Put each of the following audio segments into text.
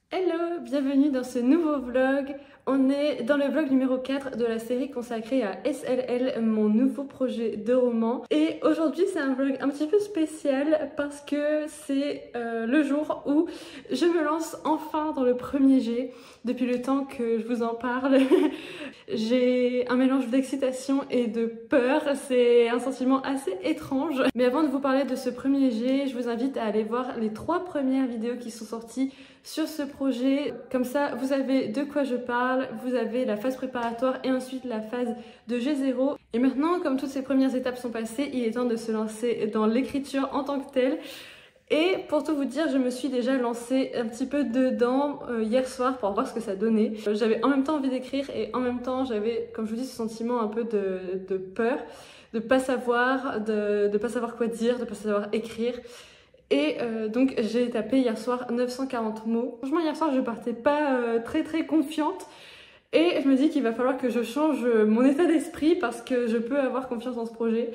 Hello, bienvenue dans ce nouveau vlog. On est dans le vlog numéro 4 de la série consacrée à SLL, mon nouveau projet de roman. Et aujourd'hui c'est un vlog un petit peu spécial parce que c'est le jour où je me lance enfin dans le premier jet. Depuis le temps que je vous en parle, j'ai un mélange d'excitation et de peur. C'est un sentiment assez étrange. Mais avant de vous parler de ce premier jet, je vous invite à aller voir les 3 premières vidéos qui sont sorties sur ce projet. Comme ça, vous savez de quoi je parle, vous avez la phase préparatoire et ensuite la phase de G0. Et maintenant, comme toutes ces premières étapes sont passées, il est temps de se lancer dans l'écriture en tant que telle. Et pour tout vous dire, je me suis déjà lancée un petit peu dedans hier soir pour voir ce que ça donnait. J'avais en même temps envie d'écrire et en même temps j'avais, comme je vous dis, ce sentiment un peu de peur, de pas savoir, de pas savoir quoi dire, de pas savoir écrire. Et donc j'ai tapé hier soir 940 mots. Franchement hier soir je partais pas très confiante et je me dis qu'il va falloir que je change mon état d'esprit parce que je peux avoir confiance en ce projet.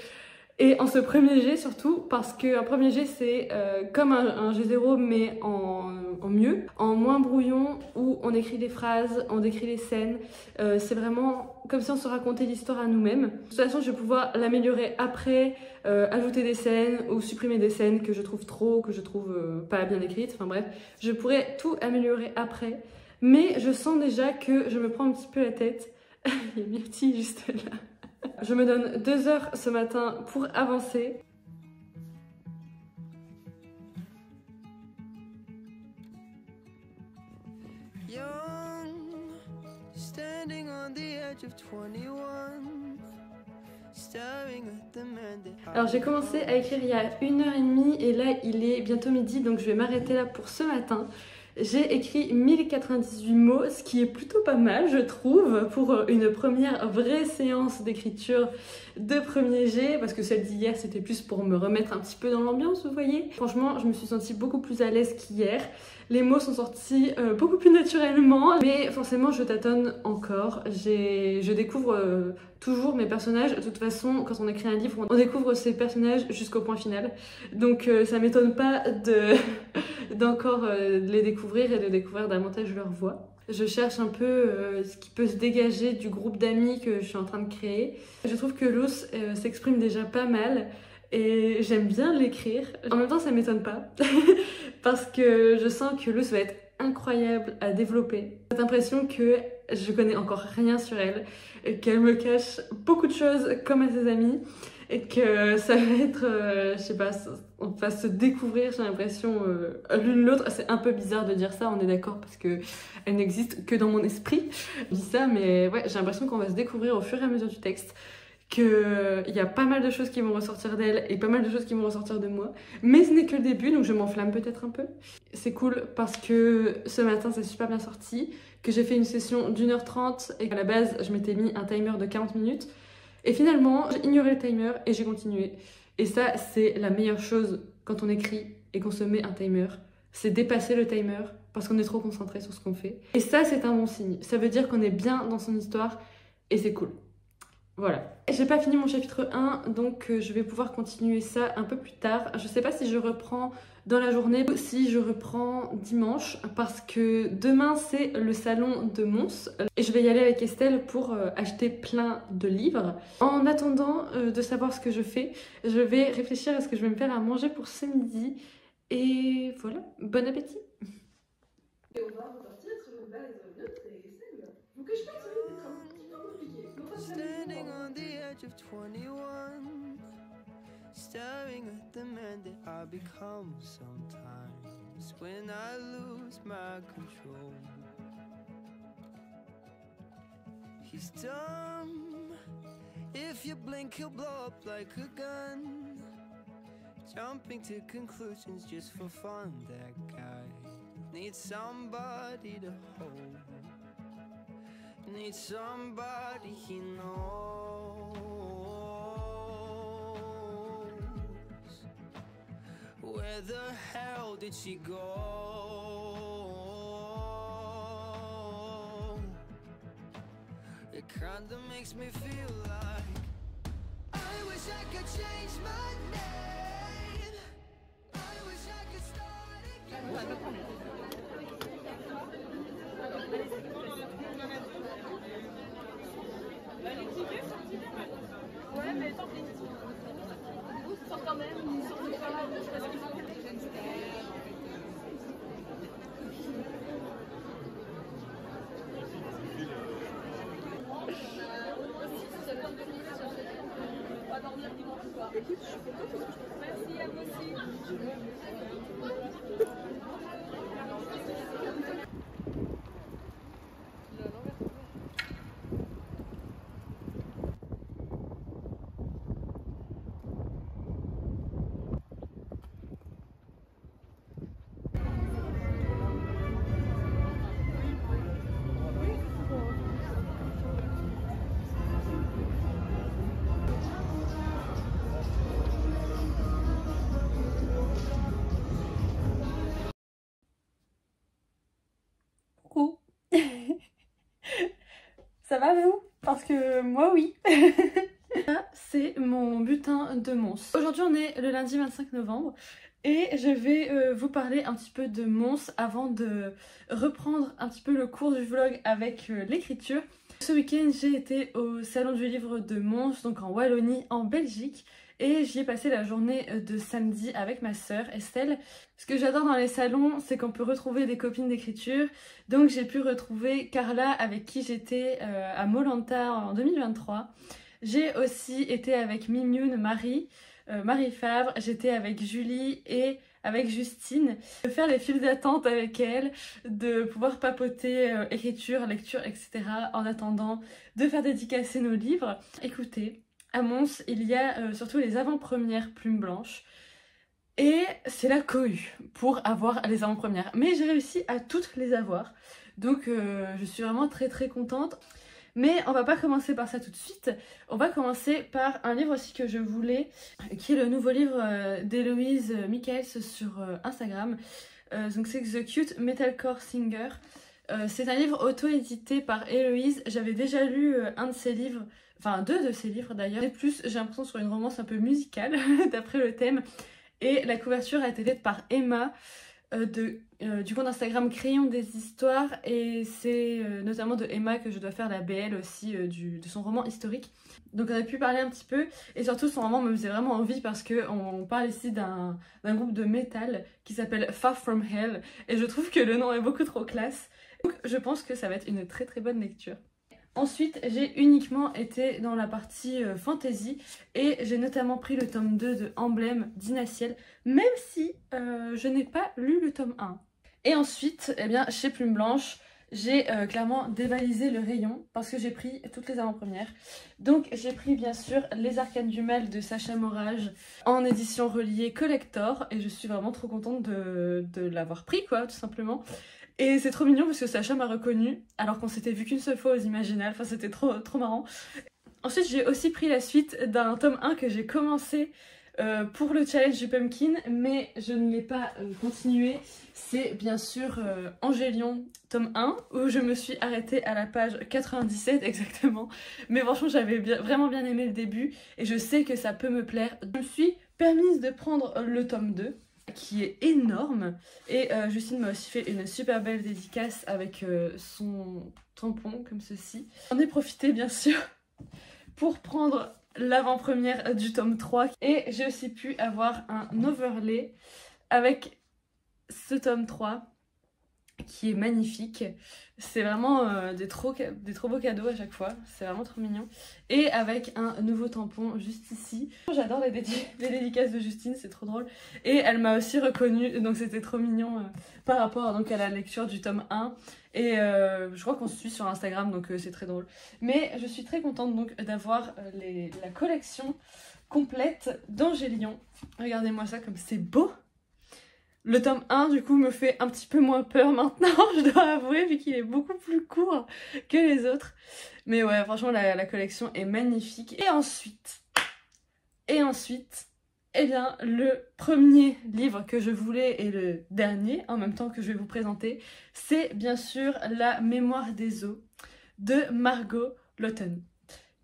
Et en ce premier jet surtout parce qu'un premier jet c'est comme un G0 mais en mieux, en moins brouillon, où on écrit des phrases, on décrit les scènes. C'est vraiment comme si on se racontait l'histoire à nous-mêmes. De toute façon je vais pouvoir l'améliorer après, ajouter des scènes ou supprimer des scènes que je trouve trop, que je trouve pas bien écrites, enfin bref. Je pourrais tout améliorer après, mais je sens déjà que je me prends un petit peu la tête. Il y a Myrtille juste là. Je me donne 2 heures ce matin pour avancer. Alors j'ai commencé à écrire il y a 1h30 et là il est bientôt midi, donc je vais m'arrêter là pour ce matin. J'ai écrit 1098 mots, ce qui est plutôt pas mal je trouve pour une première vraie séance d'écriture de premier jet, parce que celle d'hier c'était plus pour me remettre un petit peu dans l'ambiance, vous voyez. Franchement je me suis sentie beaucoup plus à l'aise qu'hier. Les mots sont sortis beaucoup plus naturellement, mais forcément je tâtonne encore. Je découvre toujours mes personnages. De toute façon, quand on écrit un livre, on découvre ses personnages jusqu'au point final. Donc ça m'étonne pas d'encore les découvrir et de découvrir davantage leur voix. Je cherche un peu ce qui peut se dégager du groupe d'amis que je suis en train de créer. Je trouve que Luce s'exprime déjà pas mal. Et j'aime bien l'écrire. En même temps, ça m'étonne pas. Parce que je sens que Luce va être incroyable à développer. J'ai l'impression que je connais encore rien sur elle. Et qu'elle me cache beaucoup de choses comme à ses amis. Et que ça va être, je sais pas, on va se découvrir, j'ai l'impression, l'une l'autre. C'est un peu bizarre de dire ça, on est d'accord, parce que elle n'existe que dans mon esprit. Je dis ça, mais ouais, j'ai l'impression qu'on va se découvrir au fur et à mesure du texte. Qu'il y a pas mal de choses qui vont ressortir d'elle et pas mal de choses qui vont ressortir de moi. Mais ce n'est que le début, donc je m'enflamme peut-être un peu. C'est cool parce que ce matin, c'est super bien sorti, que j'ai fait une session d'1h30 et qu'à la base, je m'étais mis un timer de 40 minutes. Et finalement, j'ai ignoré le timer et j'ai continué. Et ça, c'est la meilleure chose quand on écrit et qu'on se met un timer. C'est dépasser le timer parce qu'on est trop concentré sur ce qu'on fait. Et ça, c'est un bon signe. Ça veut dire qu'on est bien dans son histoire et c'est cool. Voilà. J'ai pas fini mon chapitre 1, donc je vais pouvoir continuer ça un peu plus tard. Je sais pas si je reprends dans la journée ou si je reprends dimanche, parce que demain c'est le salon de Mons et je vais y aller avec Estelle pour acheter plein de livres. En attendant de savoir ce que je fais, je vais réfléchir à ce que je vais me faire à manger pour ce midi. Et voilà, bon appétit. Et on va repartir sur une base neutre et saine. Donc je pense que ça va être un petit peu compliqué. Standing on the edge of 21, staring at the man that I become sometimes when I lose my control. He's dumb. If you blink, he'll blow up like a gun. Jumping to conclusions just for fun. That guy needs somebody to hold. Need somebody he knows. Where the hell did she go? It kinda makes me feel like I wish I could change my name. I wish I could start again. Coucou. Ça va vous? Parce que moi oui. Ça c'est mon butin de Mons. Aujourd'hui on est le lundi 25 novembre et je vais vous parler un petit peu de Mons avant de reprendre un petit peu le cours du vlog avec l'écriture. Ce week-end j'ai été au salon du livre de Mons, donc en Wallonie, en Belgique. Et j'y ai passé la journée de samedi avec ma sœur Estelle. Ce que j'adore dans les salons, c'est qu'on peut retrouver des copines d'écriture. Donc j'ai pu retrouver Carla avec qui j'étais à Moh Lanta en 2023. J'ai aussi été avec Mimyoun, Marie Favre. J'étais avec Julie et avec Justine. De faire les files d'attente avec elle, de pouvoir papoter écriture, lecture, etc. en attendant de faire dédicacer nos livres. Écoutez. À Mons, il y a surtout les avant-premières Plume Blanche. Et c'est la cohue pour avoir les avant-premières. Mais j'ai réussi à toutes les avoir. Donc je suis vraiment très contente. Mais on va pas commencer par ça tout de suite. On va commencer par un livre aussi que je voulais, qui est le nouveau livre d'Héloïse Michaels sur Instagram. Donc c'est The Cute Metalcore Singer. C'est un livre auto-édité par Héloïse. J'avais déjà lu un de ses livres. Enfin, deux de ses livres d'ailleurs. Et plus, j'ai l'impression sur une romance un peu musicale, d'après le thème. Et la couverture a été faite par Emma, du compte Instagram Crayon des Histoires. Et c'est notamment de Emma que je dois faire la BL aussi de son roman historique. Donc on a pu parler un petit peu. Et surtout, son roman me faisait vraiment envie parce qu'on parle ici d'un groupe de métal qui s'appelle Far From Hell. Et je trouve que le nom est beaucoup trop classe. Donc je pense que ça va être une très bonne lecture. Ensuite, j'ai uniquement été dans la partie fantasy et j'ai notamment pris le tome 2 de Emblème d'Inaciel, même si je n'ai pas lu le tome 1. Et ensuite, eh bien, chez Plume Blanche, j'ai clairement dévalisé le rayon parce que j'ai pris toutes les avant-premières. Donc j'ai pris bien sûr Les Arcanes du Mal de Sacha Morage en édition reliée collector et je suis vraiment trop contente de l'avoir pris quoi, tout simplement. Et c'est trop mignon parce que Sacha m'a reconnue alors qu'on s'était vu qu'une seule fois aux Imaginales, enfin c'était trop marrant. Ensuite j'ai aussi pris la suite d'un tome 1 que j'ai commencé pour le challenge du Pumpkin mais je ne l'ai pas continué. C'est bien sûr Angélion tome 1 où je me suis arrêtée à la page 97 exactement. Mais franchement j'avais vraiment bien aimé le début et je sais que ça peut me plaire. Je me suis permise de prendre le tome 2. Qui est énorme et Justine m'a aussi fait une super belle dédicace avec son tampon comme ceci. J'en ai profité bien sûr pour prendre l'avant-première du tome 3 et j'ai aussi pu avoir un overlay avec ce tome 3 qui est magnifique. C'est vraiment des trop beaux cadeaux à chaque fois, c'est vraiment trop mignon. Et avec un nouveau tampon juste ici. J'adore les dédicaces de Justine, c'est trop drôle. Et elle m'a aussi reconnue, donc c'était trop mignon par rapport donc, à la lecture du tome 1. Et je crois qu'on se suit sur Instagram, donc c'est très drôle. Mais je suis très contente donc d'avoir la collection complète d'Angélion. Regardez-moi ça comme c'est beau! Le tome 1 du coup me fait un petit peu moins peur maintenant, je dois avouer, vu qu'il est beaucoup plus court que les autres. Mais ouais, franchement la collection est magnifique. Et ensuite, eh bien le premier livre que je voulais et le dernier en même temps que je vais vous présenter, c'est bien sûr La Mémoire des eaux de Margot Lawton.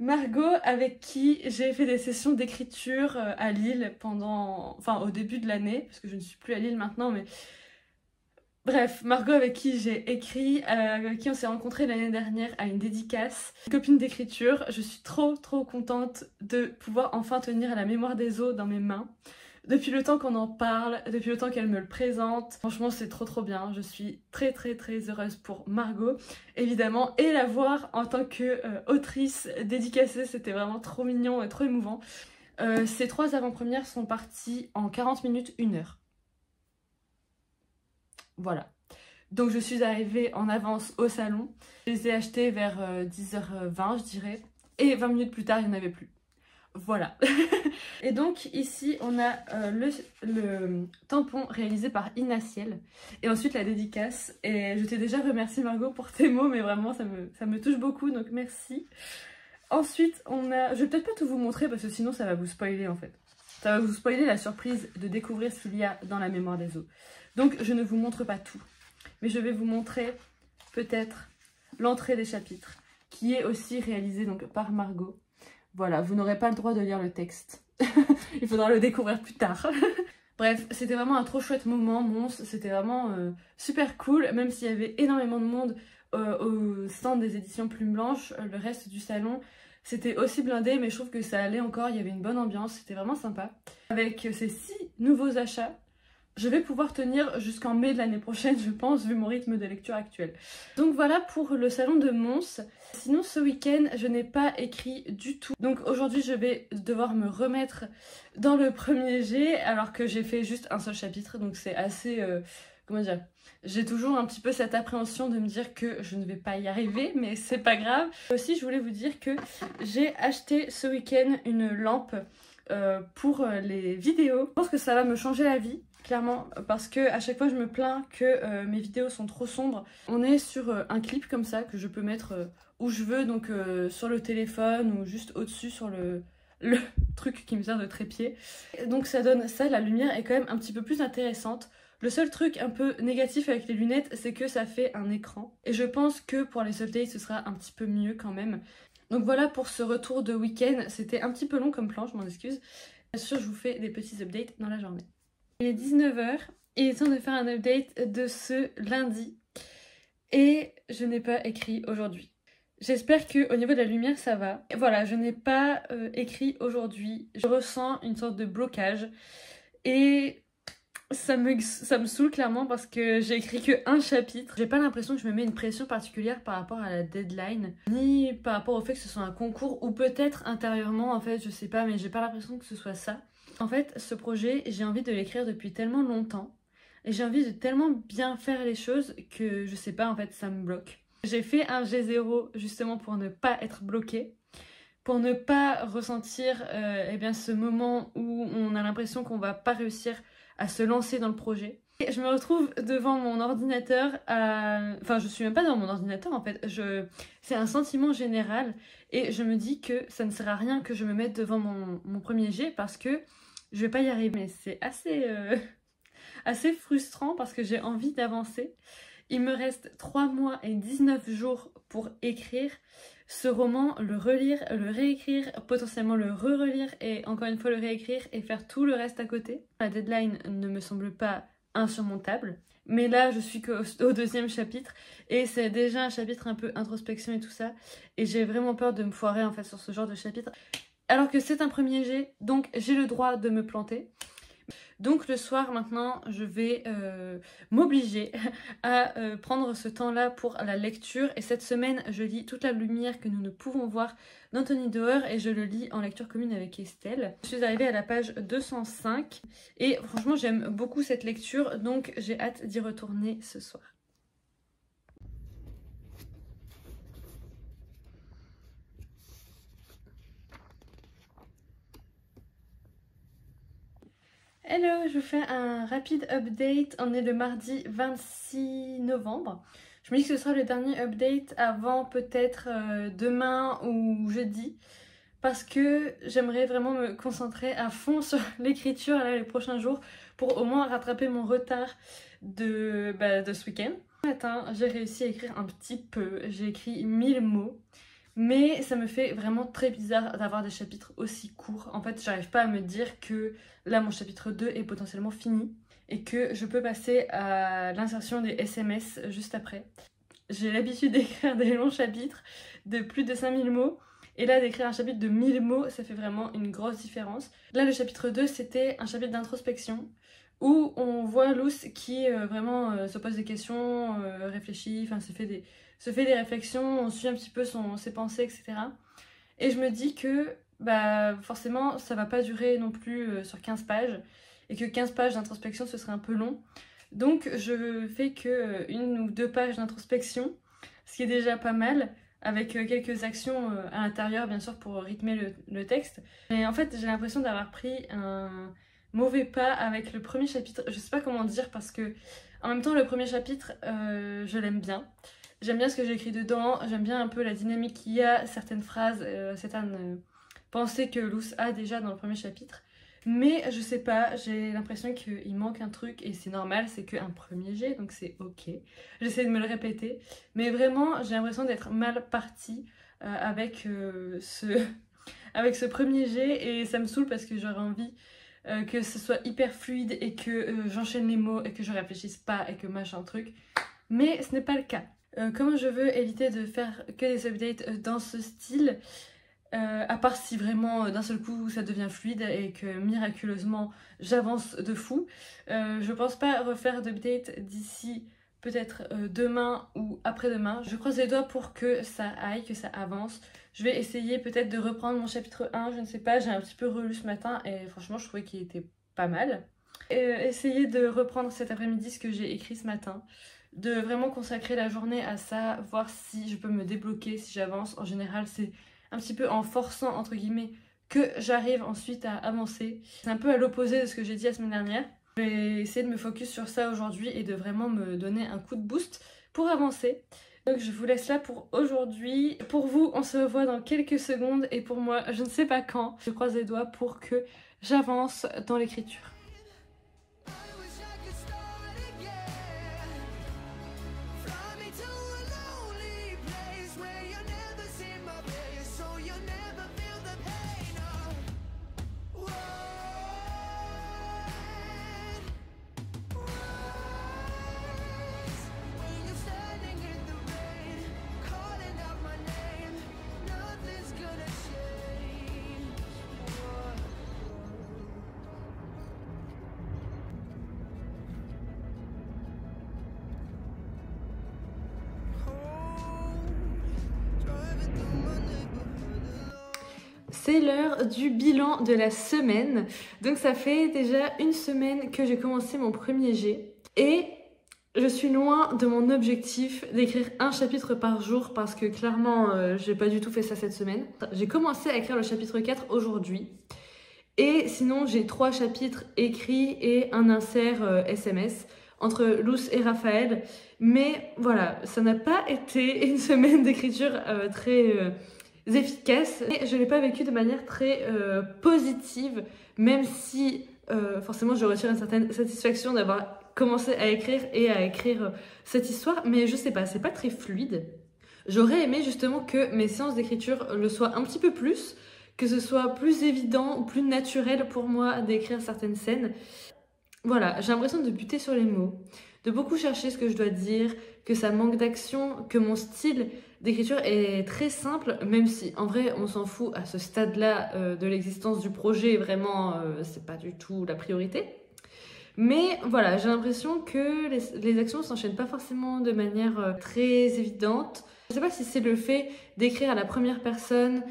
Margot avec qui j'ai fait des sessions d'écriture à Lille au début de l'année, parce que je ne suis plus à Lille maintenant, mais bref, Margot avec qui j'ai écrit, avec qui on s'est rencontrés l'année dernière à une dédicace, une copine d'écriture. Je suis trop contente de pouvoir enfin tenir La Mémoire des eaux dans mes mains. Depuis le temps qu'on en parle, depuis le temps qu'elle me le présente, franchement c'est trop bien. Je suis très heureuse pour Margot, évidemment, et la voir en tant que autrice dédicacée, c'était vraiment trop mignon et trop émouvant. Ces 3 avant-premières sont parties en 40 minutes, 1 heure. Voilà. Donc je suis arrivée en avance au salon. Je les ai achetées vers 10h20 je dirais. Et 20 minutes plus tard il n'y en avait plus. Voilà. Et donc ici on a le tampon réalisé par Inaciel. Et ensuite la dédicace. Et je t'ai déjà remercié Margot pour tes mots, mais vraiment ça me touche beaucoup, donc merci. Ensuite on a... Je vais peut-être pas tout vous montrer parce que sinon ça va vous spoiler en fait. Ça va vous spoiler la surprise de découvrir ce qu'il y a dans la mémoire des eaux. Donc je ne vous montre pas tout. Mais je vais vous montrer peut-être l'entrée des chapitres, qui est aussi réalisée donc par Margot. Voilà, vous n'aurez pas le droit de lire le texte. Il faudra le découvrir plus tard. Bref, c'était vraiment un trop chouette moment, Mons. C'était vraiment super cool, même s'il y avait énormément de monde au stand des éditions Plume Blanche. Le reste du salon, c'était aussi blindé, mais je trouve que ça allait encore. Il y avait une bonne ambiance, c'était vraiment sympa. Avec ces 6 nouveaux achats, je vais pouvoir tenir jusqu'en mai de l'année prochaine, je pense, vu mon rythme de lecture actuel. Donc voilà pour le salon de Mons. Sinon, ce week-end, je n'ai pas écrit du tout. Donc aujourd'hui, je vais devoir me remettre dans le premier jet, alors que j'ai fait juste un seul chapitre. Donc c'est assez... comment dire, j'ai toujours un petit peu cette appréhension de me dire que je ne vais pas y arriver, mais c'est pas grave. Aussi, je voulais vous dire que j'ai acheté ce week-end une lampe pour les vidéos. Je pense que ça va me changer la vie. Clairement, parce que à chaque fois je me plains que mes vidéos sont trop sombres. On est sur un clip comme ça que je peux mettre où je veux, donc sur le téléphone ou juste au-dessus sur le truc qui me sert de trépied. Donc ça donne ça, la lumière est quand même un petit peu plus intéressante. Le seul truc un peu négatif avec les lunettes, c'est que ça fait un écran. Et je pense que pour les updates, ce sera un petit peu mieux quand même. Donc voilà pour ce retour de week-end. C'était un petit peu long comme plan, je m'en excuse. Bien sûr, je vous fais des petits updates dans la journée. Il est 19h et il est temps de faire un update de ce lundi. Et je n'ai pas écrit aujourd'hui. J'espère qu'au niveau de la lumière ça va. Voilà, je n'ai pas écrit aujourd'hui. Je ressens une sorte de blocage. Et ça me saoule clairement parce que j'ai écrit que un chapitre. J'ai pas l'impression que je me mets une pression particulière par rapport à la deadline. Ni par rapport au fait que ce soit un concours. Ou peut-être intérieurement en fait, je sais pas. Mais j'ai pas l'impression que ce soit ça. En fait, ce projet, j'ai envie de l'écrire depuis tellement longtemps et j'ai envie de tellement bien faire les choses que je sais pas, en fait, ça me bloque. J'ai fait un G0 justement pour ne pas être bloquée, pour ne pas ressentir eh bien, ce moment où on a l'impression qu'on va pas réussir à se lancer dans le projet. Et je me retrouve devant mon ordinateur, enfin je suis même pas devant mon ordinateur en fait, c'est un sentiment général et je me dis que ça ne sert à rien que je me mette devant mon premier jet parce que je vais pas y arriver. Mais c'est assez frustrant parce que j'ai envie d'avancer. Il me reste 3 mois et 19 jours pour écrire ce roman, le relire, le réécrire, potentiellement le re-relire et encore une fois le réécrire et faire tout le reste à côté. La deadline ne me semble pas insurmontable, mais là je suis qu'au 2e chapitre et c'est déjà un chapitre un peu introspection et tout ça et j'ai vraiment peur de me foirer en fait sur ce genre de chapitre. Alors que c'est un premier jet, donc j'ai le droit de me planter. Donc le soir maintenant, je vais m'obliger à prendre ce temps-là pour la lecture. Et cette semaine, je lis Toute la lumière que nous ne pouvons voir d'Anthony Doerr et je le lis en lecture commune avec Estelle. Je suis arrivée à la page 205 et franchement j'aime beaucoup cette lecture, donc j'ai hâte d'y retourner ce soir. Hello, je vous fais un rapide update. On est le mardi 26 novembre. Je me dis que ce sera le dernier update avant peut-être demain ou jeudi. Parce que j'aimerais vraiment me concentrer à fond sur l'écriture les prochains jours pour au moins rattraper mon retard de ce week-end. Ce matin, j'ai réussi à écrire un petit peu. J'ai écrit 1000 mots. Mais ça me fait vraiment très bizarre d'avoir des chapitres aussi courts. En fait, j'arrive pas à me dire que là, mon chapitre 2 est potentiellement fini et que je peux passer à l'insertion des SMS juste après. J'ai l'habitude d'écrire des longs chapitres de plus de 5000 mots. Et là, d'écrire un chapitre de 1000 mots, ça fait vraiment une grosse différence. Là, le chapitre 2, c'était un chapitre d'introspection où on voit Luce qui vraiment se pose des questions, réfléchit, enfin se fait des réflexions, on suit un petit peu ses pensées, etc. Et je me dis que bah forcément ça va pas durer non plus sur 15 pages et que 15 pages d'introspection ce serait un peu long. Donc je fais que 1 ou 2 pages d'introspection, ce qui est déjà pas mal, avec quelques actions à l'intérieur bien sûr pour rythmer le texte. Mais en fait j'ai l'impression d'avoir pris un mauvais pas avec le premier chapitre, je sais pas comment dire parce que en même temps le premier chapitre je l'aime bien. J'aime bien ce que j'ai écrit dedans, j'aime bien un peu la dynamique qu'il y a, certaines phrases, certaines pensées que Luz a déjà dans le premier chapitre. Mais je sais pas, j'ai l'impression qu'il manque un truc et c'est normal, c'est qu'un premier jet, donc c'est ok. J'essaie de me le répéter, mais vraiment j'ai l'impression d'être mal partie avec ce premier jet et ça me saoule parce que j'aurais envie que ce soit hyper fluide et que j'enchaîne les mots et que je réfléchisse pas et que machin truc. Mais ce n'est pas le cas. Comme je veux éviter de faire que des updates dans ce style, à part si vraiment d'un seul coup ça devient fluide et que miraculeusement j'avance de fou, je pense pas refaire d'update d'ici peut-être demain ou après-demain. Je croise les doigts pour que ça aille, que ça avance. Je vais essayer peut-être de reprendre mon chapitre 1, je ne sais pas, j'ai un petit peu relu ce matin et franchement je trouvais qu'il était pas mal. Essayer de reprendre cet après-midi ce que j'ai écrit ce matin, de vraiment consacrer la journée à ça, voir si je peux me débloquer, si j'avance. En général c'est un petit peu en forçant entre guillemets que j'arrive ensuite à avancer. C'est un peu à l'opposé de ce que j'ai dit la semaine dernière. Je vais essayer de me focus sur ça aujourd'hui et de vraiment me donner un coup de boost pour avancer. Donc je vous laisse là pour aujourd'hui. Pour vous, on se revoit dans quelques secondes et pour moi, je ne sais pas quand. Je croise les doigts pour que j'avance dans l'écriture. C'est l'heure du bilan de la semaine. Donc ça fait déjà 1 semaine que j'ai commencé mon premier jet. Et je suis loin de mon objectif d'écrire 1 chapitre par jour parce que clairement, j'ai pas du tout fait ça cette semaine. J'ai commencé à écrire le chapitre 4 aujourd'hui. Et sinon, j'ai 3 chapitres écrits et un insert SMS entre Luz et Raphaël. Mais voilà, ça n'a pas été une semaine d'écriture très efficace. Et je ne l'ai pas vécu de manière très positive, même si forcément je retire une certaine satisfaction d'avoir commencé à écrire et à écrire cette histoire. Mais je sais pas, c'est pas très fluide. J'aurais aimé justement que mes séances d'écriture le soient un petit peu plus, que ce soit plus évident ou plus naturel pour moi d'écrire certaines scènes. Voilà, j'ai l'impression de buter sur les mots, de beaucoup chercher ce que je dois dire, que ça manque d'action, que mon style d'écriture est très simple, même si en vrai on s'en fout à ce stade-là de l'existence du projet, vraiment c'est pas du tout la priorité. Mais voilà, j'ai l'impression que les actions s'enchaînent pas forcément de manière très évidente. Je sais pas si c'est le fait d'écrire à la première personne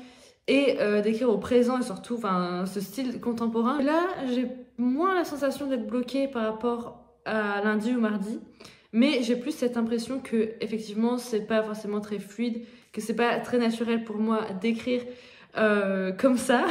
et d'écrire au présent et surtout ce style contemporain. Là, j'ai moins la sensation d'être bloquée par rapport à lundi ou mardi, mais j'ai plus cette impression que effectivement c'est pas forcément très fluide, que c'est pas très naturel pour moi d'écrire comme ça.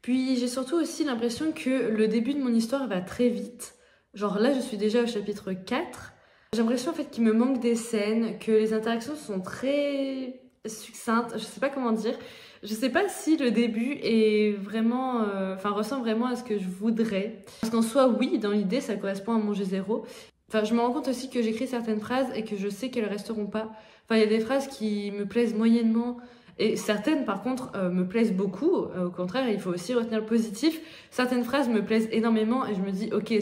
Puis j'ai surtout aussi l'impression que le début de mon histoire va très vite. Genre là, je suis déjà au chapitre 4. J'ai l'impression en fait qu'il me manque des scènes, que les interactions sont très succinctes, je sais pas comment dire. Je sais pas si le début est vraiment, ressemble vraiment à ce que je voudrais. Parce qu'en soi, oui, dans l'idée, ça correspond à mon G0. Enfin, je me rends compte aussi que j'écris certaines phrases et que je sais qu'elles resteront pas. Enfin, il y a des phrases qui me plaisent moyennement et certaines, par contre, me plaisent beaucoup. Au contraire, il faut aussi retenir le positif. Certaines phrases me plaisent énormément et je me dis, ok,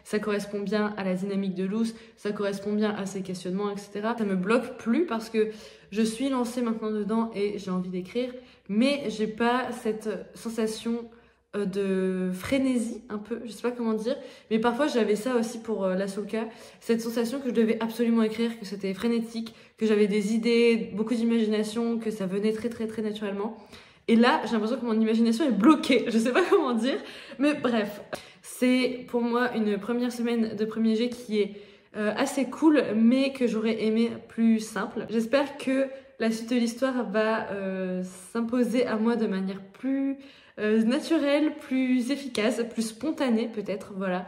ça correspond bien à la dynamique de Luz, ça correspond bien à ses questionnements, etc. Ça me bloque plus parce que je suis lancée maintenant dedans et j'ai envie d'écrire, mais j'ai pas cette sensation de frénésie un peu, je sais pas comment dire, mais parfois j'avais ça aussi pour la Soulka, cette sensation que je devais absolument écrire, que c'était frénétique, que j'avais des idées, beaucoup d'imagination, que ça venait très très très naturellement. Et là, j'ai l'impression que mon imagination est bloquée. Je sais pas comment dire. Mais bref, c'est pour moi une première semaine de premier jet qui est assez cool, mais que j'aurais aimé plus simple. J'espère que la suite de l'histoire va s'imposer à moi de manière plus naturelle, plus efficace, plus spontanée peut-être, voilà.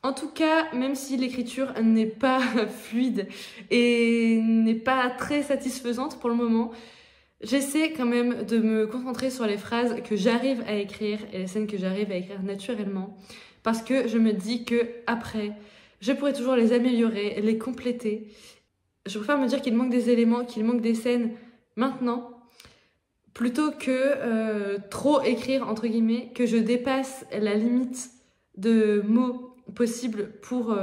En tout cas, même si l'écriture n'est pas fluide et n'est pas très satisfaisante pour le moment, j'essaie quand même de me concentrer sur les phrases que j'arrive à écrire et les scènes que j'arrive à écrire naturellement, parce que je me dis que après, je pourrais toujours les améliorer, les compléter. Je préfère me dire qu'il manque des éléments, qu'il manque des scènes maintenant, plutôt que trop écrire, entre guillemets, que je dépasse la limite de mots possible pour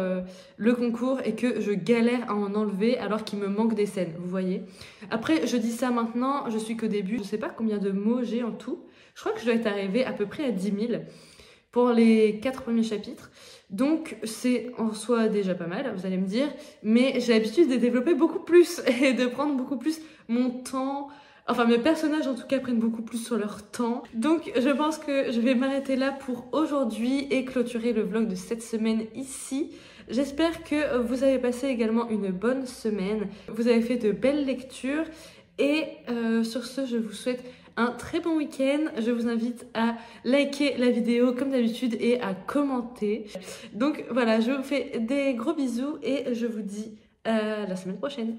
le concours et que je galère à en enlever alors qu'il me manque des scènes, vous voyez. Après, je dis ça maintenant, je suis qu'au début, je sais pas combien de mots j'ai en tout. Je crois que je dois être arrivée à peu près à 10 000 pour les 4 premiers chapitres. Donc c'est en soi déjà pas mal, vous allez me dire, mais j'ai l'habitude de développer beaucoup plus et de prendre beaucoup plus mon temps. Enfin, mes personnages en tout cas prennent beaucoup plus sur leur temps. Donc je pense que je vais m'arrêter là pour aujourd'hui et clôturer le vlog de cette semaine ici. J'espère que vous avez passé également une bonne semaine, vous avez fait de belles lectures et sur ce je vous souhaite un très bon week-end. Je vous invite à liker la vidéo comme d'habitude et à commenter. Donc voilà, je vous fais des gros bisous et je vous dis à la semaine prochaine.